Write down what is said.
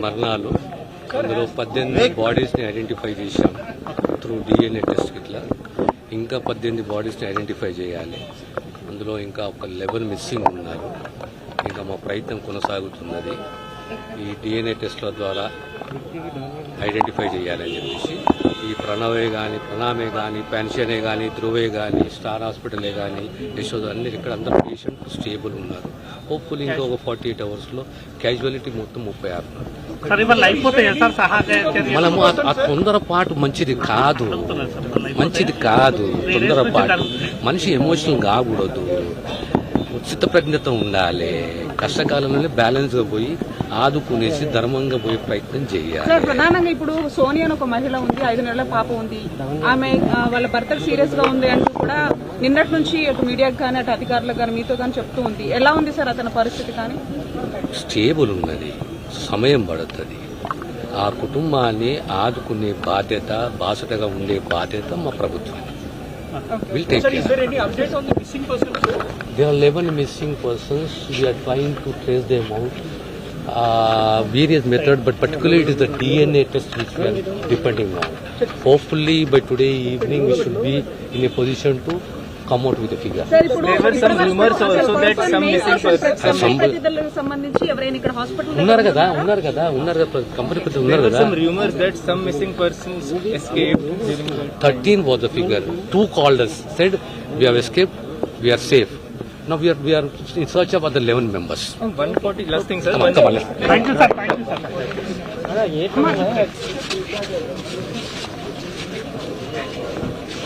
మరణాలు అందులో 18 బాడీస్ని ఐడెంటిఫై చేశాం త్రూ DNA టెస్ట్ ఇట్లా. ఇంకా 18 బాడీస్ని ఐడెంటిఫై చేయాలి. అందులో ఇంకా ఒక 11 మిస్సింగ్ ఉన్నారు. ఇంకా మా ప్రయత్నం కొనసాగుతున్నది. ఈ DNA టెస్ట్ల ద్వారా ఐడెంటిఫై చేయాలని చెప్పేసి ఈ ప్రణవే కానీ పెన్షనే కానీ ధ్రువే కానీ స్టార్ హాస్పిటలే కానీ యశోద అన్ని ఇక్కడ అందరూ పేషెంట్ స్టేబుల్ ఉన్నారు. హోప్ఫుల్లీ ఇంకా ఒక 48 అవర్స్లో క్యాజువాలిటీ మొత్తం 36 ఉన్నారు. మనము ఆ తొందరపాటు మంచిది కాదు. తొందరపాటు మనిషి ఎమోషనల్ కాకూడదు. చిత్తప్రజ్ఞత ఉండాలి. కష్టకాలంలో బ్యాలెన్స్ గా పోయి ఆదుకునేసి ధర్మంగా పోయే ప్రయత్నం చేయాలి. ప్రధానంగా ఇప్పుడు సోనియా ఒక మహిళ ఉంది, 5 నెలల పాప ఉంది. ఆమె వాళ్ళ భర్తకు సీరియస్ గా ఉంది అంటూ కూడా నిన్నటి నుంచి అటు మీడియాకు కానీ అటు అధికారులకు కానీ మీతో కానీ చెప్తూ ఉంది. ఎలా ఉంది సార్ అతని పరిస్థితి? కానీ స్టేబుల్ ఉన్నది, సమయం పడుతుంది. ఆ కుటుంబాన్ని ఆదుకునే బాధ్యత, బాసటగా ఉండే బాధ్యత మా ప్రభుత్వం. We'll take care. Is there any updates on the missing persons? There are 11 missing persons. We are trying to trace them out. Various methods, but particularly it is the DNA test which we are depending on. Hopefully by today evening we should be in a position to come out with a figure. There were some rumors also that some missing persons. సంబంధించి ఎవరైనా ఇక్కడ hospital ఉన్నారు కదా company పెద్ద ఉన్నారు కదా. Some rumors that some missing persons escaped during the 13 was the figure. 2 called us, said we have escaped, we are safe. Now we are in search of other 11 members. 140 last thing sir. Come on. Thank you sir.